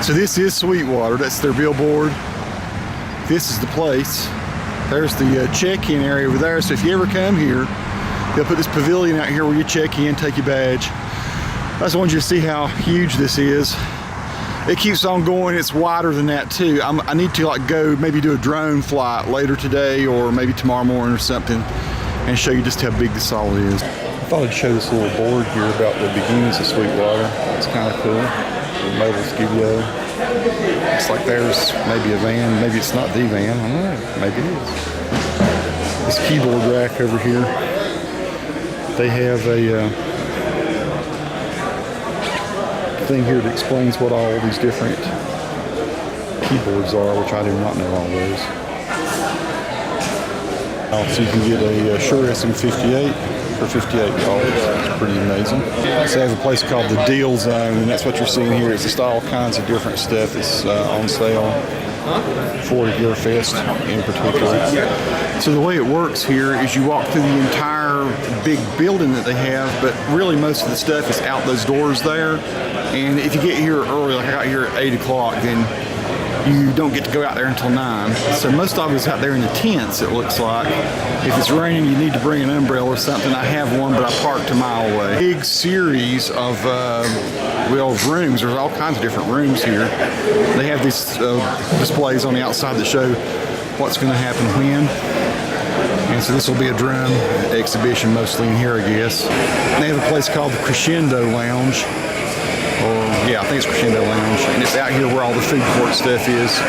So this is Sweetwater. That's their billboard. This is the place. There's the check-in area over there. So if you ever come here, they'll put this pavilion out here where you check in, take your badge. I just wanted you to see how huge this is. It keeps on going. It's wider than that too. I need to like go maybe do a drone flight later today or maybe tomorrow morning or something and show you just how big this all is. I thought I'd show this little board here about the beginnings of Sweetwater. It's kind of cool. The mobile studio. It's like there's maybe a van. Maybe it's not the van. I don't know. Maybe it is. This keyboard rack over here. They have a thing here that explains what all these different keyboards are, which I do not know all those. So you can get a Shure SM58 for $58. It's pretty amazing. So they have a place called the Deal Zone, and that's what you're seeing here. It's just all kinds of different stuff that's on sale for GearFest in particular. So the way it works here is you walk through the entire big building that they have, but really most of the stuff is out those doors there. And if you get here early, like I got here at 8 o'clock, then you don't get to go out there until 9. So most of it's out there in the tents, it looks like. If it's raining, you need to bring an umbrella or something. I have one, but I parked a mile away. Big series of rooms. There's all kinds of different rooms here. They have these displays on the outside that show what's going to happen when. And so this will be a drum exhibition mostly in here, I guess. They have a place called the Crescendo Lounge. Yeah, I think it's Crescendo Lounge, and it's out here where all the food court stuff is.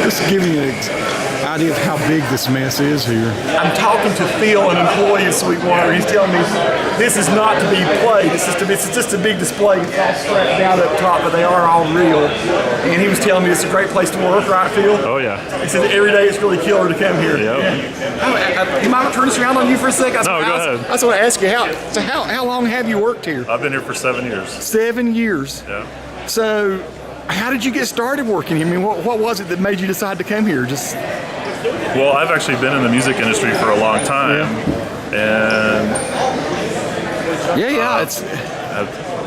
Just giving you an idea of how big this mess is here. I'm talking to Phil, an employee of Sweetwater. He's telling me this is not to be played. It's just a big display. It's all strapped down up top, but they are all real. And he was telling me it's a great place to work, right, Phil? Oh, yeah. He said every day it's really killer to come here. Yep. Yeah. You mind turn this around on you for a second? No, go ahead. I just want to ask you, how long have you worked here? I've been here for 7 years. 7 years? Yeah. So, how did you get started working here? I mean, what was it that made you decide to come here? Well, I've actually been in the music industry for a long time, and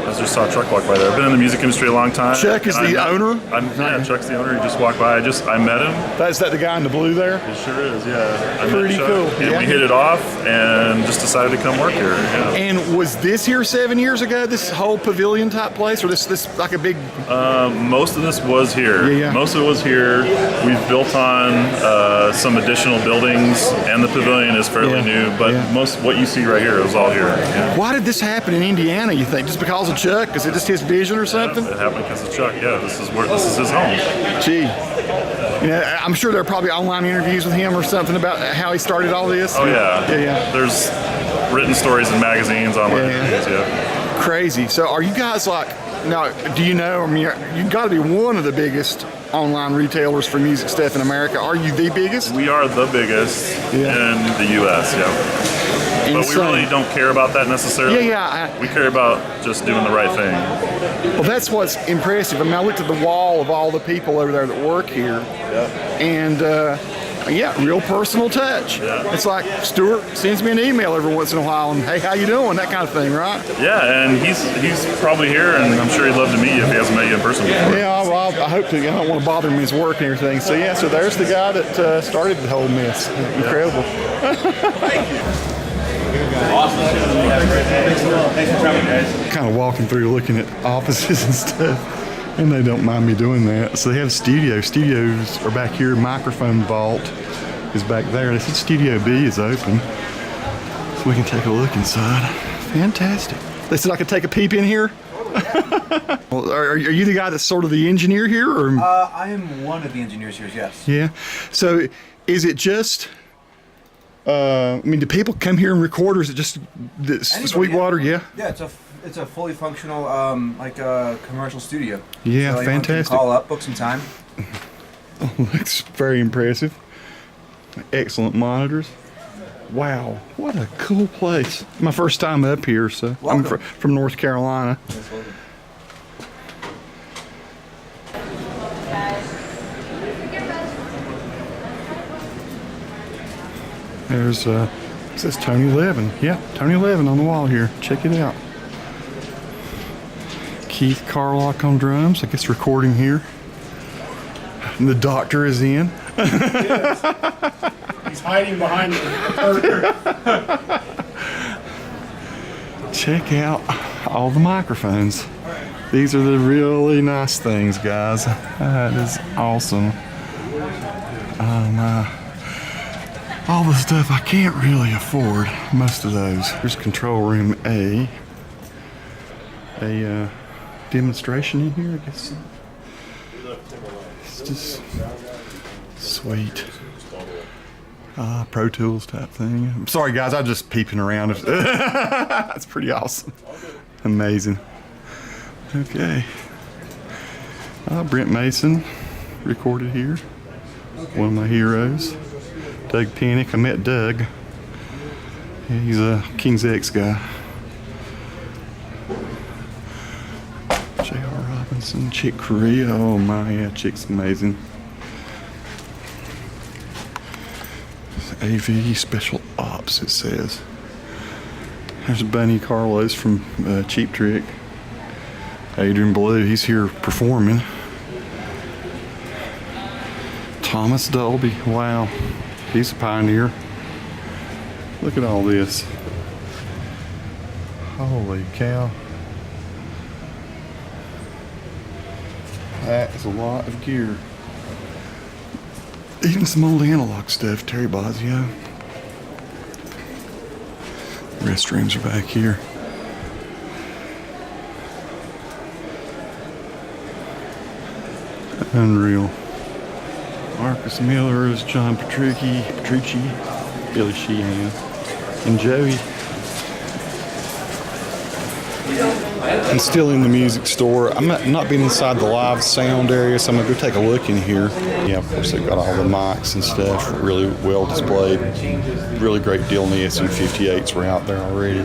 I just saw Chuck walk by there. I've been in the music industry a long time. Chuck is the owner? Yeah, Chuck's the owner. He just walked by. I met him. Is that the guy in the blue there? It sure is, yeah. I Pretty met Chuck, cool. And yeah. we hit it off and just decided to come work here. Yeah. And was this here 7 years ago, this whole pavilion type place? Or this like a big... Most of this was here. Yeah. Most of it was here. We've built on some additional buildings, and the pavilion is fairly new, but most what you see right here is all here. Yeah. Why did this happen in Indiana, you think? Just because of Chuck? Is it just his vision or something? It happened because of Chuck. Yeah, this is his home. Gee. I'm sure there are probably online interviews with him or something about how he started all this. Oh, yeah. Yeah. There's written stories in magazines, online interviews, Crazy. So are you guys like, now, do you know, I mean, you've got to be one of the biggest online retailers for music stuff in America. Are you the biggest? We are the biggest in the U.S., But we really don't care about that necessarily. We care about just doing the right thing. Well, that's what's impressive. I mean, I looked at the wall of all the people over there that work here, and real personal touch. It's like Stuart sends me an email every once in a while, and hey, how you doing? That kind of thing, right? Yeah, and he's probably here, and I'm sure he'd love to meet you if he hasn't met you in person before. Yeah, well, I hope to. I don't want to bother him in his work and everything. So so there's the guy that started the whole mess. Incredible. Thank you. Awesome. Thanks for coming, guys. Kind of walking through looking at offices and stuff, and they don't mind me doing that. So they have studios. Studios are back here. Microphone vault is back there. They said Studio B is open, so we can take a look inside. Fantastic. They said I could take a peep in here. Well, are you the guy that's sort of the engineer here, or? I am one of the engineers here. Yes. Yeah. So is it just? I mean, do people come here and record, or is it just Sweetwater? Yeah. Yeah, it's a fully functional like a commercial studio. Yeah, so fantastic. Can call up, book some time. Oh, that's very impressive. Excellent monitors. Wow, what a cool place. My first time up here, so welcome. I'm from North Carolina. There's it says Tony 11. Yeah, Tony 11 on the wall here. Check it out. Keith Carlock on drums, I guess recording here. And the doctor is in. He's hiding behind the curtain. Check out all the microphones. These are the really nice things, guys. That is awesome. All the stuff I can't really afford, most of those. Here's control room A. A demonstration in here, I guess. It's just sweet. Pro Tools type thing. I'm sorry, guys, I'm just peeping around. That's pretty awesome. Amazing. Okay. Brent Mason recorded here. One of my heroes. Doug Panic. I met Doug. Yeah, he's a King's X guy. J.R. Robinson. Chick Corea. Oh my, yeah, Chick's amazing. AV Special Ops, it says. There's Bunny Carlos from Cheap Trick. Adrian Blue, he's here performing. Thomas Dolby, wow, he's a pioneer. Look at all this. Holy cow. That is a lot of gear. Even some old analog stuff, Terry Bozzio. Restrooms are back here. Unreal. Marcus Miller, John Petrucci, Billy Sheehan, and Joey. I'm still in the music store. I'm not been inside the live sound area, so I'm gonna go take a look in here. Yeah, of course they've got all the mics and stuff really well displayed. Really great deal in the SM58s were out there already.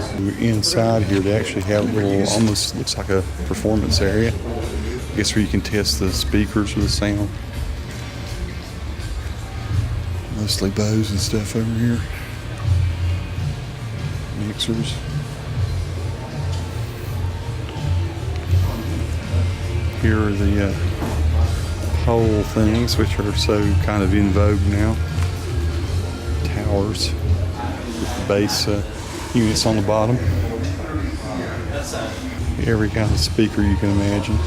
Inside here they actually have a little, almost looks like a performance area. I guess where you can test the speakers with the sound. Mostly bows and stuff over here. Mixers. Here are the pole things, which are so kind of in vogue now. Towers with bass units on the bottom. Every kind of speaker you can imagine.